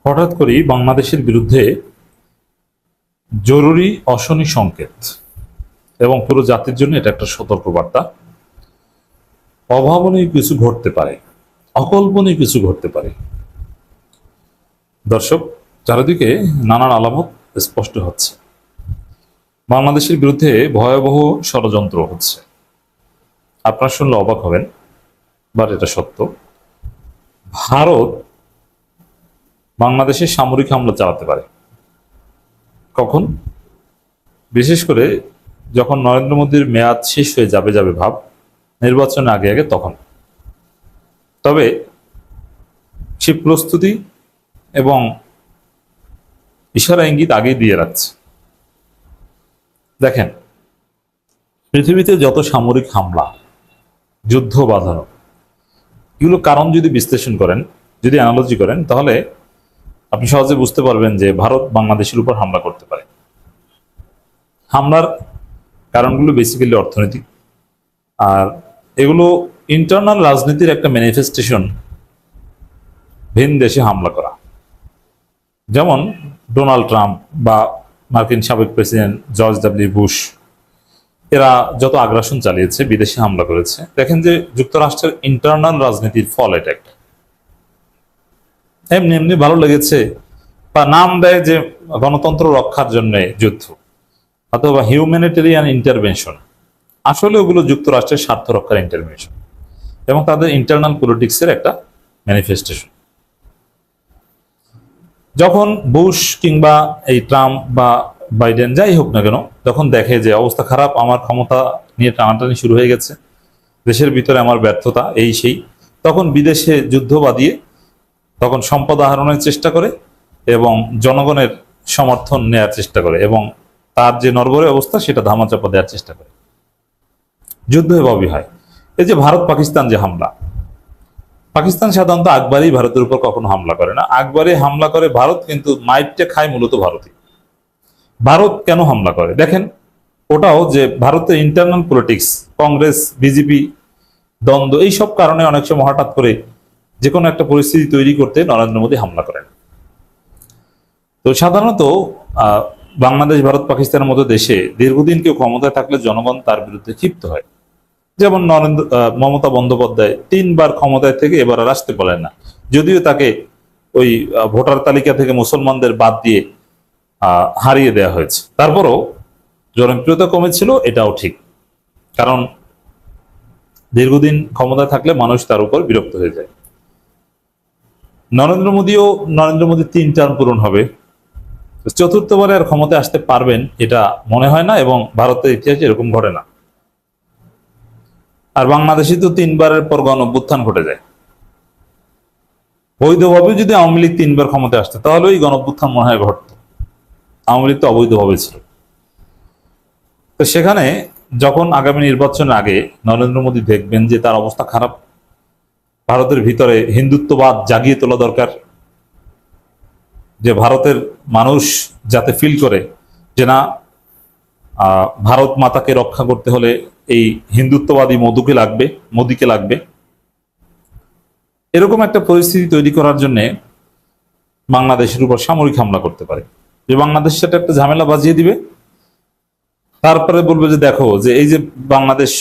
হঠাৎ করেই বাংলাদেশের বিরুদ্ধে জরুরি অশনি সংকেত এবং পুরো জাতির জন্য এটা একটা সতর্কবার্তা। অভাবনীয় কিছু ঘটতে পারে, অকল্পনীয় কিছু ঘটতে পারে। দর্শক, চারিদিকে নানান আলামত স্পষ্ট হচ্ছে। বাংলাদেশের বিরুদ্ধে ভয়াবহ ষড়যন্ত্র হচ্ছে। আপনারা শুনলে অবাক হবেন, বাট এটা সত্য। ভারত বাংলাদেশে সামরিক হামলা চালাতে পারে। কখন? বিশেষ করে যখন নরেন্দ্র মোদীর মেয়াদ শেষ হয়ে যাবে যাবে ভাব, নির্বাচনের আগে আগে তখন। তবে সে প্রস্তুতি এবং ইশারা ইঙ্গিত আগেই দিয়ে রাখছে। দেখেন, পৃথিবীতে যত সামরিক হামলা, যুদ্ধ বাঁধানো, এগুলো কারণ যদি বিশ্লেষণ করেন, যদি অ্যানালজি করেন, তাহলে আপনি সহজে বুঝতে পারবেন যে ভারত বাংলাদেশের উপর হামলা করতে পারে। হামলার কারণগুলো বেসিক্যালি অর্থনৈতিক, আর এগুলো ইন্টারনাল রাজনীতির একটা ম্যানিফেস্টেশন। ভিন দেশে হামলা করা, যেমন ডোনাল্ড ট্রাম্প বা মার্কিন সাবেক প্রেসিডেন্ট জর্জ ডব্লিউ বুশ, এরা যত আগ্রাসন চালিয়েছে, বিদেশে হামলা করেছে, দেখেন যে যুক্তরাষ্ট্রের ইন্টারনাল রাজনীতির ফল এটা একটা। এমনি এমনি ভালো লেগেছে বা নাম দেয় যে গণতন্ত্র রক্ষার জন্য যুদ্ধ অথবা হিউম্যানিটেরিয়ান ইন্টারভেনশন, আসলে ওগুলো যুক্তরাষ্ট্রের স্বার্থ রক্ষার ইন্টারভেনশন এবং তাদের ইন্টারনাল পলিটিক্সের একটা ম্যানিফেস্টেশন। যখন বুশ কিংবা এই ট্রাম্প বা বাইডেন যাই হোক না কেন, যখন দেখে যে অবস্থা খারাপ, আমার ক্ষমতা নিয়ে টানাটানি শুরু হয়ে গেছে, দেশের ভিতরে আমার ব্যর্থতা এই সেই, তখন বিদেশে যুদ্ধ বাঁধিয়ে তখন সম্পদ আহরণের চেষ্টা করে এবং জনগণের সমর্থন নেয়ার চেষ্টা করে এবং তার যে নড়বড়ে অবস্থা সেটা ধামাচাপা দেওয়ার চেষ্টা করে। যুদ্ধ এভাবেই হয়। এই যে ভারত পাকিস্তান যে হামলা, পাকিস্তান সাধারণত আকবরই ভারতের উপর কখনো হামলা করে না, আকবরই হামলা করে ভারত, কিন্তু মাইটটা খায় মূলত ভারতই। ভারত কেন হামলা করে দেখেন, ওটাও যে ভারতের ইন্টারনাল পলিটিক্স, কংগ্রেস বিজেপি দ্বন্দ্ব, এইসব কারণে অনেক সময় হঠাৎ করে যে কোনো একটা পরিস্থিতি তৈরি করতে নরেন্দ্র মোদী হামলা করেন। তো সাধারণত বাংলাদেশ, ভারত, পাকিস্তানের মতো দেশে দীর্ঘদিন কেউ ক্ষমতায় থাকলে জনগণ তার বিরুদ্ধে ক্ষিপ্ত হয়। যেমন মমতা বন্দ্যোপাধ্যায় 3বার ক্ষমতায় থেকে এবার আর আসতে পারেন না, যদিও তাকে ওই ভোটার তালিকা থেকে মুসলমানদের বাদ দিয়ে হারিয়ে দেওয়া হয়েছে। তারপরও জনপ্রিয়তা কমেছিল, এটাও ঠিক, কারণ দীর্ঘদিন ক্ষমতায় থাকলে মানুষ তার উপর বিরক্ত হয়ে যায়। নরেন্দ্র মোদী 3 টার্ম পূরণ হবে, চতুর্থবারে আর ক্ষমতায় আসতে পারবেন এটা মনে হয় না, এবং ভারতের ইতিহাসে এরকম ঘটে না। আর বাংলাদেশে তো 3বারের পর গণঅভ্যুত্থান ঘটে যায়। বৈধভাবে যদি আওয়ামী লীগ 3বার ক্ষমতায় আসতো তাহলে ওই গণঅভ্যুত্থান মনে হয় ঘটতো। আওয়ামী লীগ তো অবৈধভাবে ছিল। তো সেখানে যখন আগামী নির্বাচনের আগে নরেন্দ্র মোদী দেখবেন যে তার অবস্থা খারাপ, ভারতের ভিতরে হিন্দুত্ববাদ জাগিয়ে তোলা দরকার, যে ভারতের মানুষ যাতে ফিল করে যে না, ভারত মাতাকে রক্ষা করতে হলে এই হিন্দুত্ববাদী মোদীকে লাগবে, এরকম একটা পরিস্থিতি তৈরি করার জন্য বাংলাদেশের উপর সামরিক হামলা করতে পারে। যে বাংলাদেশের সাথে একটা ঝামেলা বাজিয়ে দিবে, তারপরে বলবে যে দেখো যে এই যে বাংলাদেশ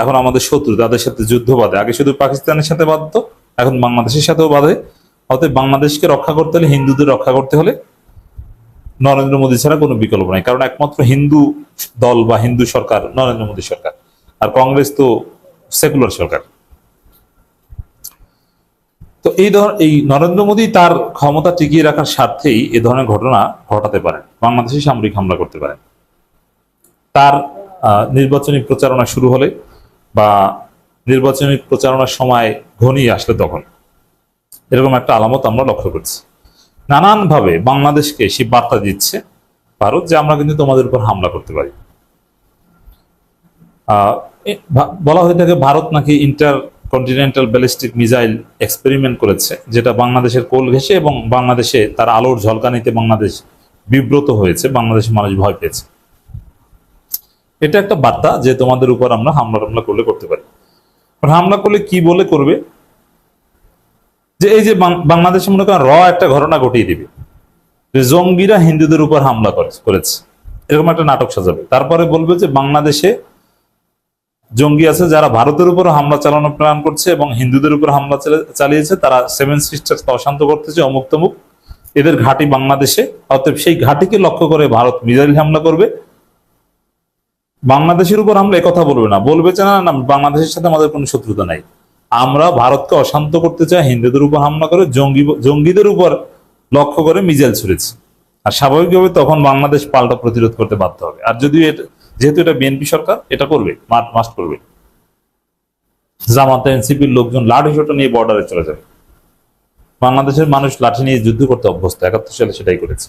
এখন আমাদের শত্রু, তাদের সাথে যুদ্ধ বাঁধে, আগে শুধু পাকিস্তানের সাথে বাঁধতো, এখন বাংলাদেশের সাথেও বাঁধে। অতএব বাংলাদেশকে রক্ষা করতে হলে, হিন্দুদের রক্ষা করতে হলে নরেন্দ্র মোদী ছাড়া কোনো বিকল্প নাই, কারণ একমাত্র হিন্দু দল বা হিন্দু সরকার নরেন্দ্র মোদী সরকার, আর কংগ্রেস তো সেকুলার সরকার। তো এই নরেন্দ্র মোদী তার ক্ষমতা টিকিয়ে রাখার স্বার্থেই এ ধরনের ঘটনা ঘটাতে পারেন, বাংলাদেশে সামরিক হামলা করতে পারেন। তার নির্বাচনী প্রচারণা শুরু হলে বা নির্বাচনী প্রচারণার সময় ঘনিয়ে আসলে তখন এরকম একটা আলামত আমরা লক্ষ্য করছি। নানানভাবে বাংলাদেশকে সে বার্তা দিচ্ছে ভারত যে আমরা কিন্তু তোমাদের উপর হামলা করতে পারি। বলা হয়ে থাকে ভারত নাকি ইন্টারকন্টিনেন্টাল ব্যালিস্টিক মিসাইল এক্সপেরিমেন্ট করেছে, যেটা বাংলাদেশের কোল ঘেঁষে এবং বাংলাদেশে তার আলোর ঝলকানিতে বাংলাদেশ বিব্রত হয়েছে, বাংলাদেশের মানুষ ভয় পেয়েছে। এটা একটা বার্তা যে তোমাদের উপর আমরা হামলা করলে করতে পারি। হামলা করলে কি বলে করবে, যে এই যে বাংলাদেশে মনে করেন একটা ঘটনা ঘটিয়ে দিবে যে জঙ্গিরা হিন্দুদের উপর হামলা করেছে, এরকম একটা নাটক সাজাবে। তারপরে বলবে যে বাংলাদেশে জঙ্গি আছে যারা ভারতের উপর হামলা চালানোর প্ল্যান করছে এবং হিন্দুদের উপর হামলা চালিয়েছে, তারা সেভেন সিস্টার্স অশান্ত করতেছে, অমুক তমুক, এদের ঘাঁটি বাংলাদেশে, অতএব সেই ঘাঁটিকে লক্ষ্য করে ভারত মিসাইল হামলা করবে। বাংলাদেশের উপর হামলা একথা বলবে না, বলবে যে না না বাংলাদেশের সাথে আমাদের কোনো শত্রুতা নাই, আমরা ভারতকে অশান্ত করতে চাই, হিন্দুদের উপর হামলা করে জঙ্গিদের উপর লক্ষ্য করে মিসাইল ছুড়েছে। আর স্বাভাবিকভাবে তখন বাংলাদেশ পাল্টা প্রতিরোধ করতে বাধ্য হবে। আর যদি যেহেতু এটা বিএনপি সরকার, এটা করবে, মাস্ট করবে। জামাতে এনসিপির লোকজন লাঠি সোটা নিয়ে বর্ডারে চলে যাবে। বাংলাদেশের মানুষ লাঠি নিয়ে যুদ্ধ করতে অভ্যস্ত, 71 সালে সেটাই করেছে।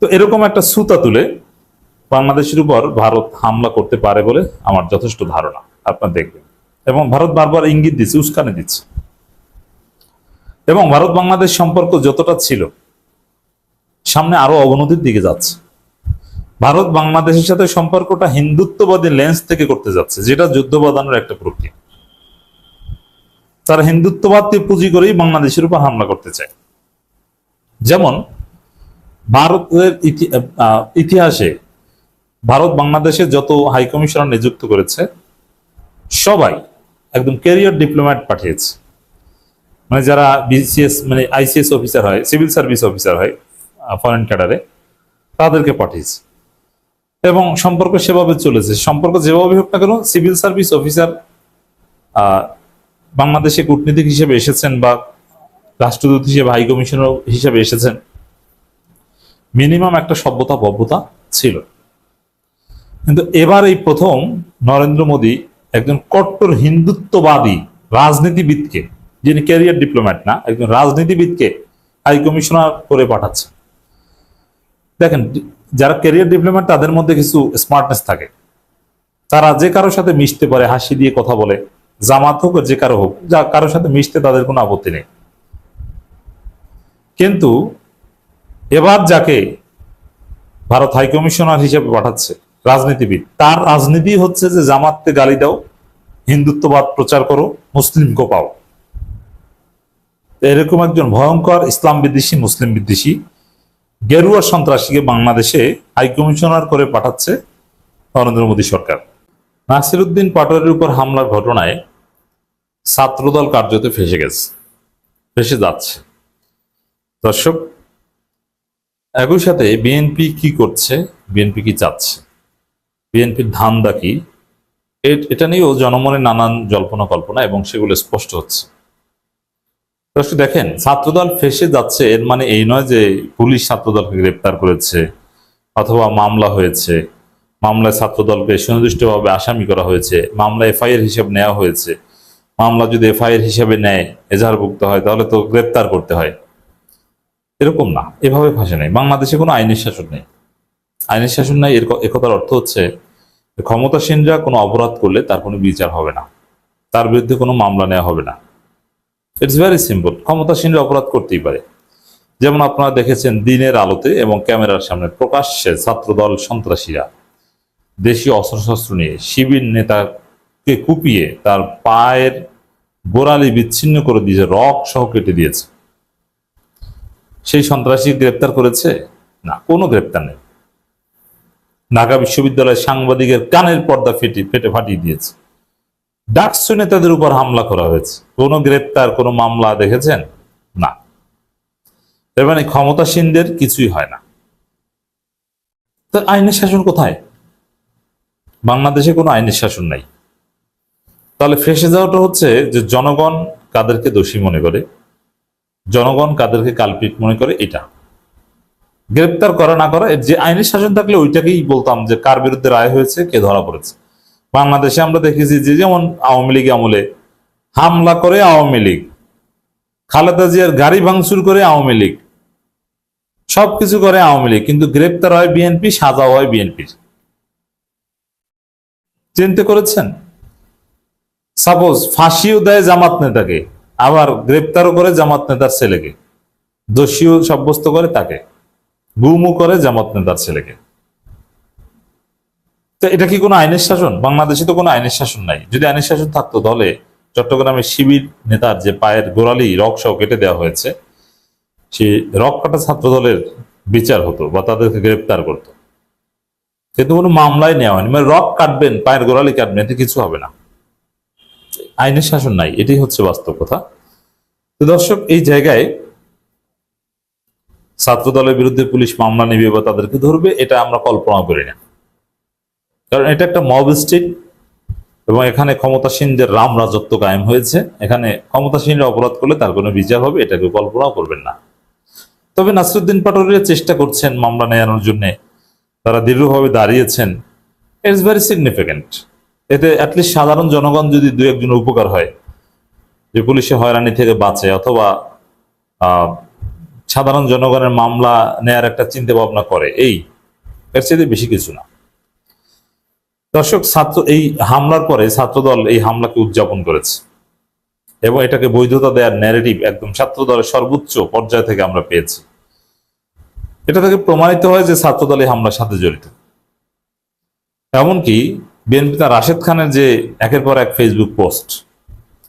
তো এরকম একটা সুতা তুলে বাংলাদেশের উপর ভারত হামলা করতে পারে বলে আমার যথেষ্ট ধারণা, আপনারা দেখবেন। এবং ভারত বারবার ইঙ্গিত দিচ্ছে, উস্কানি দিচ্ছে। এবং ভারত বাংলাদেশ সম্পর্ক যতটা ছিল, সামনে আরো অবনতির দিকে যাচ্ছে। ভারত বাংলাদেশের সাথে সম্পর্কটা হিন্দুত্ববাদী লেন্স থেকে করতে যাচ্ছে, যেটা যুদ্ধ বাঁধানোর একটা প্রক্রিয়া। তারা হিন্দুত্ববাদকে পুঁজি করেই বাংলাদেশের উপর হামলা করতে চায়। যেমন ভারতের ইতিহাসে ভারত বাংলাদেশে যত হাইকমিশনার নিযুক্ত করেছে সবাই একদম ক্যারিয়ার ডিপ্লোম্যাট পাঠিয়েছে, মানে যারা বিসিএস মানে আইসিএস অফিসার হয়, সিভিল সার্ভিস অফিসার হয় ফরেন ক্যাডারে, তাদেরকে পাঠিয়েছে। এবং সম্পর্ক সেভাবে চলেছে। সম্পর্ক যেভাবে হোক না কেন, সিভিল সার্ভিস অফিসার বাংলাদেশে কূটনীতিক হিসেবে এসেছেন বা রাষ্ট্রদূত হিসেবে, হাই কমিশনার হিসেবে এসেছেন, মিনিমাম একটা সভ্যতা ভব্যতা ছিল। কিন্তু এবার এই প্রথম নরেন্দ্র মোদী একজন কট্টর হিন্দুত্ববাদী রাজনীতিবিদকে, যিনি ক্যারিয়ার ডিপ্লোম্যাট না, একজন রাজনীতিবিদকে হাই কমিশনার করে পাঠাচ্ছে। দেখেন, যারা ক্যারিয়ার ডিপ্লোম্যাট তাদের মধ্যে কিছু স্মার্টনেস থাকে, তারা যে কারোর সাথে মিশতে পারে, হাসি দিয়ে কথা বলে, জামাত হোক যে কারো হোক, যা কারোর সাথে মিশতে তাদের কোনো আপত্তি নেই। কিন্তু এবার যাকে ভারত হাই কমিশনার হিসেবে পাঠাচ্ছে, রাজনীতিবিদ, তার রাজনীতি হচ্ছে যে জামাতকে গালি দাও, হিন্দুত্ববাদ প্রচার করো, মুসলিম কোপাও। এরকম একজন ভয়ঙ্কর ইসলাম বিদ্বেষী, মুসলিম বিদ্বেষী গেরুয়া সন্ত্রাসীকে বাংলাদেশে হাই কমিশনার করে পাঠাচ্ছে নরেন্দ্র মোদী সরকার। নাসিরউদ্দিন পাটোয়ারির উপর হামলার ঘটনায় ছাত্রদল কার্যত ফেসে যাচ্ছে। দর্শক, একই সাথে বিএনপি কি করছে, বিএনপি কি চাচ্ছে, বিএনপির ধান্দা কি, এটা নিয়েও জনমনে নানান জল্পনা কল্পনা, এবং সেগুলো স্পষ্ট হচ্ছে। দর্শক দেখেন, ছাত্রদল ফেসে যাচ্ছে এর মানে এই নয় যে পুলিশ ছাত্রদলকে গ্রেপ্তার করেছে অথবা মামলা হয়েছে, মামলায় ছাত্রদলকে সুনির্দিষ্টভাবে আসামি করা হয়েছে, মামলা এফআইআর হিসেবে নেওয়া হয়েছে। মামলা যদি এফআইআর হিসেবে নেয়, এজাহারভুক্ত হয়, তাহলে তো গ্রেপ্তার করতে হয়। এরকম না, এভাবে ফাঁসে নেই। বাংলাদেশে কোনো আইনের শাসন নেই। আইনের শাসন নাই একথার অর্থ হচ্ছে ক্ষমতাসীনরা কোনো অপরাধ করলে তার কোনো বিচার হবে না, তার বিরুদ্ধে কোনো মামলা নেওয়া হবে না। It's very simple. ক্ষমতাসীনরা অপরাধ করতেই পারে। যেমন আপনারা দেখেছেন, দিনের আলোতে এবং ক্যামেরার সামনে প্রকাশ্যে ছাত্রদল সন্ত্রাসীরা দেশীয় অস্ত্রশস্ত্র নিয়ে শিবির নেতাকে কুপিয়ে তার পায়ের গোড়ালি বিচ্ছিন্ন করে দিয়েছে, রক সহ কেটে দিয়েছে। সেই সন্ত্রাসী গ্রেপ্তার করেছে? না, কোনো গ্রেপ্তার নেই। ঢাকা বিশ্ববিদ্যালয়ের সাংবাদিকের কানের পর্দা ফাটিয়ে দিয়েছে। ডাকসু নেতাদের উপর হামলা করা হয়েছে, কোনো গ্রেপ্তার, কোনো মামলা দেখেছেন? না। এর মানে ক্ষমতাসীনদের কিছুই হয় না। তো আইনের শাসন কোথায়? বাংলাদেশে কোনো আইনের শাসন নাই। তাহলে ফেসে যাওয়াটা হচ্ছে যে জনগণ কাদেরকে দোষী মনে করে, জনগণ কাদেরকে কালপিট মনে করে, এটা গ্রেপ্তার করা না করা, যে আইনের শাসন থাকলে ওইটাকেই বলতাম যে কার বিরুদ্ধে রায় হয়েছে, কে ধরা পড়েছে। বাংলাদেশে আমরা দেখেছি যে যেমন আওয়ামী লীগ আমলে হামলা করে আওয়ামী লীগ, খালেদা জিয়ার গাড়ি ভাঙচুর করে আওয়ামী লীগ, সবকিছু করে আওয়ামী লীগ, কিন্তু গ্রেপ্তার হয় বিএনপি, সাজা হয় বিএনপির। চিন্তা করেছেন? সাপোজ ফাঁসিও দেয় জামাত নেতাকে, আবার গ্রেপ্তারও করে জামাত নেতার ছেলেকে, দোষীও সাব্যস্ত করে তাকে, গুমও করে জামাত নেতার ছেলেকে। তো এটা কি কোনো আইনের শাসন? বাংলাদেশে তো কোনো আইনের শাসন নাই। যদি আইনের শাসন থাকতো তাহলে চট্টগ্রামের শিবির নেতার যে পায়ের গোড়ালি রক সহ কেটে দেওয়া হয়েছে, সেই রক কাটা ছাত্রদলের বিচার হতো বা তাদেরকে গ্রেপ্তার করতো, কিন্তু কোনো মামলায় নেওয়া হয়নি। মানে রক কাটবেন, পায়ের গোড়ালি কাটবেন, এতে কিছু হবে না, আইনের শাসন নাই, এটাই হচ্ছে বাস্তব কথা। তো দর্শক, এই জায়গায় ছাত্র দলের বিরুদ্ধে পুলিশ মামলা নেবে বা তাদেরকে ধরবে, এটা আমরা কল্পনা করি না, কারণ এটা একটা মব স্টেট এবং এখানে ক্ষমতাসীনদের রাম রাজত্ব কায়েম হয়েছে। এখানে ক্ষমতাসীনরা অপরাধ করলে তার কোনো বিচার হবে, এটাকে কল্পনাও করবেন না। তবে নাসিরউদ্দিন পাটোয়ারিরা চেষ্টা করছেন মামলা নেওয়ানোর জন্য, তারা দৃঢ়ভাবে দাঁড়িয়েছেন, ইটস ভেরি সিগনিফিক্যান্ট। এতে অ্যাটলিস্ট সাধারণ জনগণ যদি দু একজনের উপকার হয়, যে পুলিশের হয়রানি থেকে বাঁচে, অথবা সাধারণ জনগণের মামলা নেয়ার একটা চিন্তা ভাবনা করে, এর চেয়ে বেশি কিছু না। দর্শক, এই হামলার পরে ছাত্রদল এই হামলাকে উদযাপন করেছে এবং এটাকে বৈধতা দেওয়ার ন্যারেটিভ একদম ছাত্রদলের সর্বোচ্চ পর্যায় থেকে আমরা পেয়েছি। এটা থেকে প্রমাণিত হয় যে ছাত্রদল এই হামলার সাথে জড়িত। এমনকি বিএনপি তার রাশেদ খানের যে একের পর এক ফেসবুক পোস্ট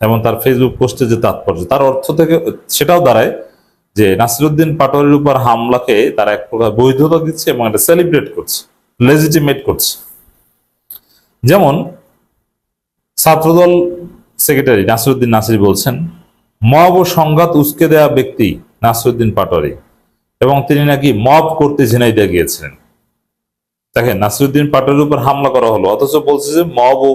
এবং তার ফেসবুক পোস্টের যে তাৎপর্য, তার অর্থ থেকে সেটাও দাঁড়ায় যে নাসিরউদ্দিন পাটোয়ারির উপর হামলাকে তারা এক প্রকার বৈধতা দিচ্ছে এবং এটা সেলিব্রেট করছে, লেজিটিমেট করছে। যেমন ছাত্রদল সেক্রেটারি নাসিরউদ্দিন নাসির বলছেন, মব ও সংঘাত উস্কে দেওয়া ব্যক্তি নাসিরউদ্দিন পাটোয়ারি এবং তিনি নাকি মব করতে ঝিনাইদহ গিয়েছিলেন। দেখেন, নাসিরউদ্দিন পাটোয়ারির উপর হামলা করা হলো, অথচ বলছে যে মব ও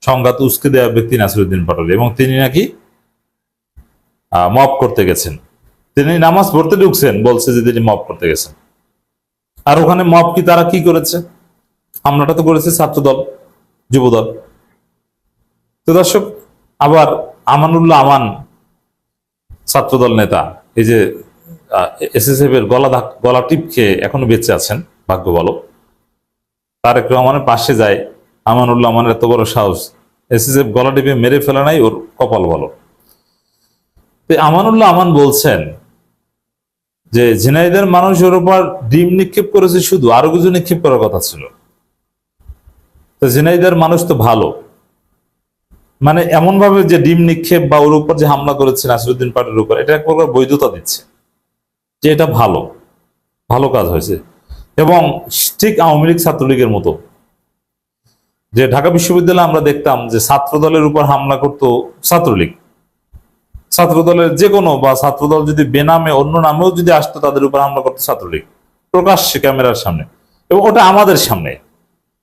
সংঘাত উস্কে দেওয়া ব্যক্তি নাসিরউদ্দিন পাটোয়ারি এবং তিনি নাকি মব করতে গেছেন। তিনি নামাজ পড়তে ঢুকছেন, বলছে যে তিনি মব করতে গেছেন। আর ওখানে মব কি তারা কি করেছে? হামলাটা তো করেছে ছাত্রদল, যুবদল। তো দর্শক, আবার আমানুল্লাহ আমান ছাত্রদল নেতা, এই যে এসএসএফ এর গলা টিপ খেয়ে এখনো বেঁচে আছেন, ভাগ্য বলো। তারেক রহমানের পাশে যায় আমানুল্লাহ আমানের এত বড় সাহস, এসএসএফ গলা টিপে মেরে ফেলা নাই, ওর কপাল বলো। আমানুল্লাহ আমান বলছেন যে ঝিনাইদের মানুষ ওর উপর ডিম নিক্ষেপ করেছে, শুধু আরো কিছু নিক্ষেপ করার কথা ছিল। তো ঝিনাইদের মানুষ তো ভালো, মানে এমন ভাবে যে ডিম নিক্ষেপ বা ওর উপর যে হামলা করেছে নাসিরউদ্দিন পাটোয়ারির উপর, এটা এক প্রকার বৈধতা দিচ্ছে যে এটা ভালো ভালো কাজ হয়েছে। এবং ঠিক আওয়ামী লীগ ছাত্রলীগের মতো, যে ঢাকা বিশ্ববিদ্যালয়ে আমরা দেখতাম যে ছাত্র দলের উপর হামলা করতো ছাত্রলীগ, ছাত্রদলের যে কোনো বা ছাত্রদল যদি বেনামে অন্য নামেও যদি আসতো তাদের উপর হামলা করতো ছাত্রলীগ, প্রকাশ্যে ক্যামেরার সামনে, এবং ওটা আমাদের সামনে।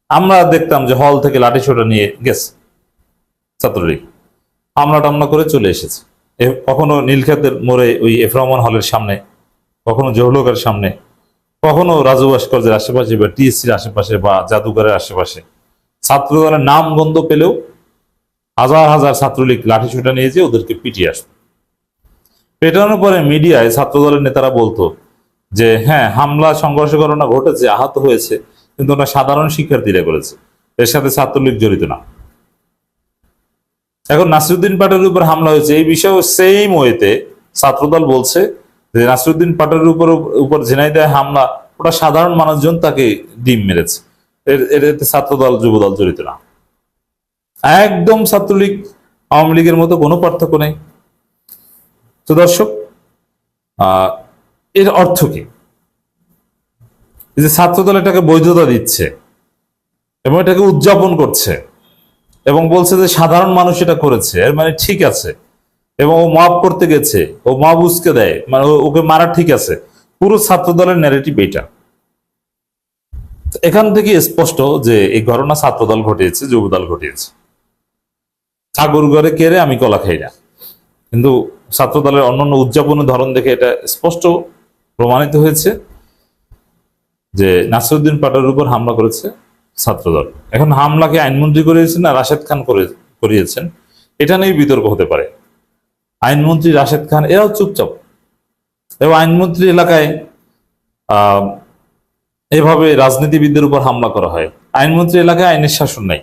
আমরা দেখতাম যে হল থেকে লাঠিসোঁটা নিয়ে গেছে ছাত্রলীগ, হামলা টামলা করে চলে এসেছে। কখনো নীলক্ষেতের মোড়ে ওই এফ রহমান হলের সামনে, কখনো জহুলকের সামনে, কখনো রাজু ভাস্কর্যের আশেপাশে বা টিএসসির আশেপাশে বা জাদুঘরের আশেপাশে। ছাত্রদলের নাম গন্ধ পেলেও হাজার হাজার ছাত্রলীগ লাঠিসোঁটা নিয়ে যেয়ে ওদেরকে পিটিয়ে আসতো। পেটানোর পরে মিডিয়ায় ছাত্রদলের নেতারা বলতো যে হ্যাঁ, হামলা সংঘর্ষ ঘটনা ঘটেছে, আহত হয়েছে, কিন্তু ওটা সাধারণ শিক্ষার্থীরা করেছে, এর সাথে ছাত্রলীগ জড়িত না। এখন নাসিরউদ্দিন পাটোয়ারির উপর হামলা হয়েছে, এই বিষয়ে সেম ওয়েতে ছাত্রদল বলছে যে নাসিরউদ্দিন পাটোয়ারির উপর ঝিনাইদহ হামলা, ওটা সাধারণ মানুষজন তাকে ডিম মেরেছে, এতে ছাত্রদল যুবদল জড়িত না। একদম ছাত্রলীগ আওয়ামী লীগের মতো কোনো পার্থক্য নেই। তো দর্শক, এর অর্থ কি? যে ছাত্রদল এটাকে বৈধতা দিচ্ছে এবং এটাকে উদযাপন করছে এবং বলছে যে সাধারণ মানুষ এটা করেছে, এর মানে ঠিক আছে, এবং ও মাফ করতে গেছে, ও মা বুঝকে দেয়, মানে ওকে মারা ঠিক আছে। পুরো ছাত্রদলের ন্যারেটিভ এটা। এখান থেকে স্পষ্ট যে এই ঘটনা ছাত্রদল ঘটিয়েছে, যুবদল ঘটিয়েছে। ঠাকুর ঘরে কেড়ে আমি কলা খাই না, কিন্তু ছাত্রদলের অন্যান্য উদযাপনের ধরন দেখে এটা স্পষ্ট প্রমাণিত হয়েছে যে নাসিরউদ্দিন পাটোয়ারির উপর হামলা করেছে ছাত্রদল। এখন হামলাকে আইনমন্ত্রী করিয়েছেন না রাশেদ খান করিয়েছেন, এটা নিয়ে বিতর্ক হতে পারে। আইনমন্ত্রী রাশেদ খান এরাও চুপচাপ, এবং আইনমন্ত্রী এলাকায় এভাবে রাজনীতিবিদদের উপর হামলা করা হয়। আইনমন্ত্রী এলাকায় আইনের শাসন নাই,